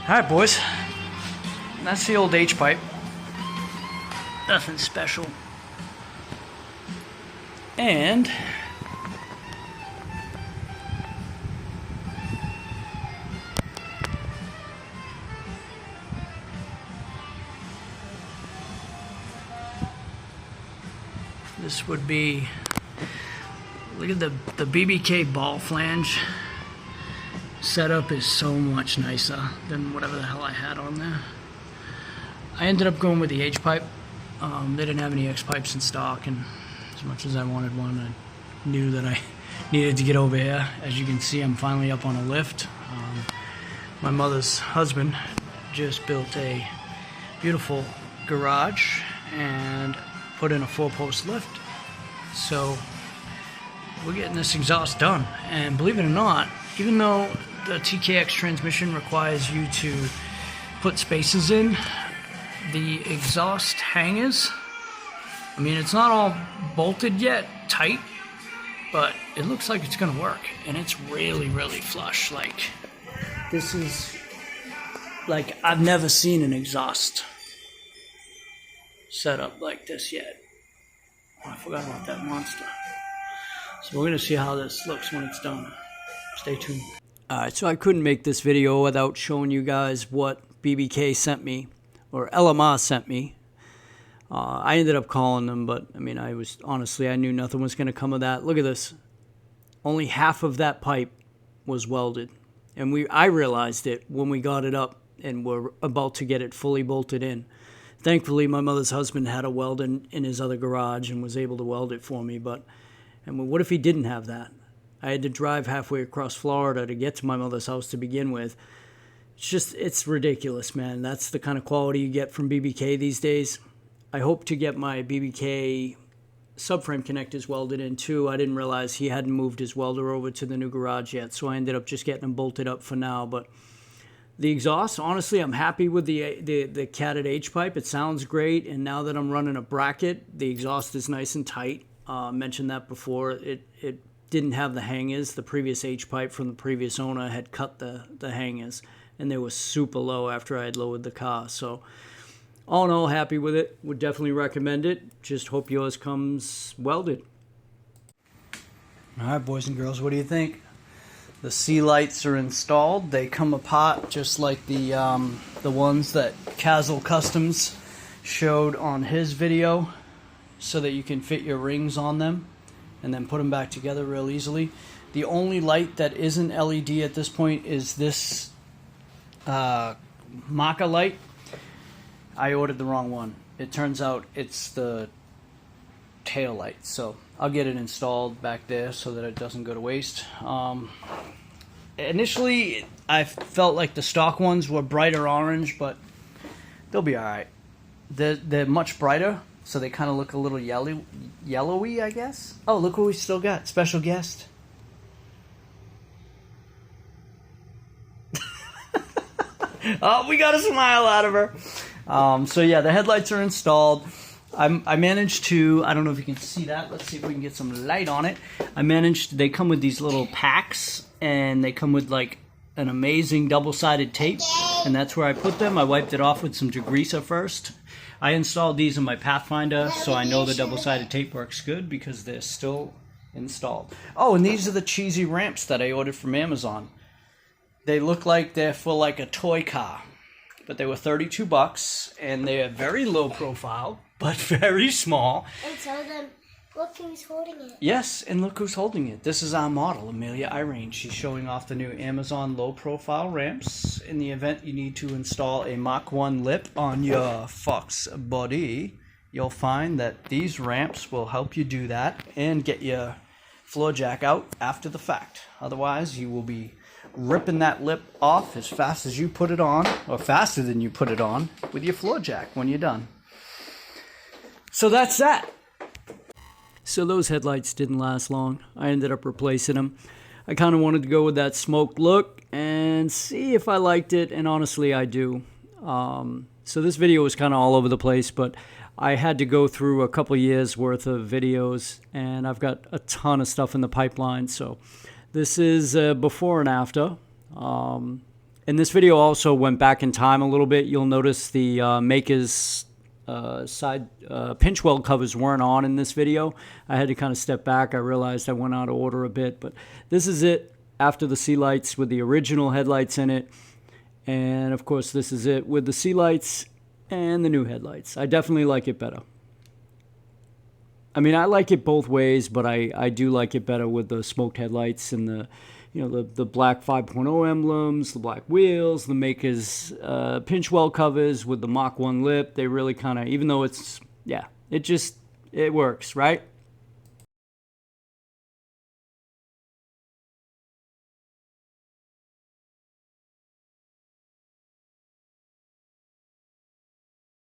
Alright, boys. That's the old H-pipe. Nothing special. And this would be, look at the BBK ball flange setup is so much nicer than whatever the hell I had on there. I ended up going with the H-pipe. They didn't have any X-pipes in stock, and as much as I wanted one, I knew that I needed to get over here. As you can see, I'm finally up on a lift. My mother's husband just built a beautiful garage and put in a 4-post lift. So we're getting this exhaust done. And believe it or not, even though the TKX transmission requires you to put spaces in, the exhaust hangers, I mean, it's not all bolted yet tight, but it looks like it's gonna work. And it's really, really flush. Like, this is, like, I've never seen an exhaust setup like this yet. Oh, I forgot about that monster. So we're gonna see how this looks when it's done. Stay tuned. Alright, so I couldn't make this video without showing you guys what BBK sent me, or LMR sent me. I ended up calling them, but I mean, honestly, I knew nothing was going to come of that. Look at this. Only half of that pipe was welded. And I realized it when we got it up and were about to get it fully bolted in. Thankfully, my mother's husband had a weld in his other garage and was able to weld it for me. But I mean, what if he didn't have that? I had to drive halfway across Florida to get to my mother's house to begin with. It's ridiculous, man. That's the kind of quality you get from BBK these days. I hope to get my BBK subframe connectors welded in too. I didn't realize he hadn't moved his welder over to the new garage yet, so I ended up just getting them bolted up for now. But the exhaust, honestly, I'm happy with the Catted H-pipe. It sounds great, and now that I'm running a bracket, the exhaust is nice and tight. I mentioned that before. It didn't have the hangers. The previous H-pipe from the previous owner had cut the hangers, and they were super low after I had lowered the car. So all in all, happy with it. Would definitely recommend it. Just hope yours comes welded. All right, boys and girls, what do you think? The sea lights are installed. They come apart just like the ones that Castle Customs showed on his video, so that you can fit your rings on them and then put them back together real easily. The only light that isn't LED at this point is this Maka light. I ordered the wrong one. It turns out it's the tail light, so I'll get it installed back there so that it doesn't go to waste. Initially, I felt like the stock ones were brighter orange, but they'll be alright. They're much brighter, so they kind of look a little yellowy, I guess. Oh, look what we still got. Special guest. Oh, we got a smile out of her. So yeah, the headlights are installed. I managed to, I don't know if you can see that. Let's see if we can get some light on it. They come with these little packs, and they come with like an amazing double-sided tape, and that's where I put them. I wiped it off with some degreaser first. I installed these in my Pathfinder, so I know the double-sided tape works good because they're still installed. Oh, and these are the cheesy ramps that I ordered from Amazon. They look like they're for like a toy car, but they were $32, and they are very low profile, but very small. And tell them, look who's holding it. Yes, and look who's holding it. This is our model, Amelia Irene. She's showing off the new Amazon low profile ramps. In the event you need to install a Mach 1 lip on your Fox body, you'll find that these ramps will help you do that and get your floor jack out after the fact. Otherwise, you will be ripping that lip off as fast as you put it on, or faster than you put it on, with your floor jack when you're done. So that's that. So those headlights didn't last long. I ended up replacing them. I kind of wanted to go with that smoked look and see if I liked it, and honestly I do. So this video was kind of all over the place, but I had to go through a couple years worth of videos, and I've got a ton of stuff in the pipeline. So this is before and after. And this video also went back in time a little bit. You'll notice the Maker's side pinch weld covers weren't on in this video. I had to kind of step back. I realized I went out of order a bit, but this is it after the sea lights with the original headlights in it. And of course, this is it with the sea lights and the new headlights. I definitely like it better. I mean, I like it both ways, but I do like it better with the smoked headlights and the, you know, the black 5.0 emblems, the black wheels, the Maker's pinch weld covers with the Mach 1 lip. They really kind of, even though it's, yeah, it works, right?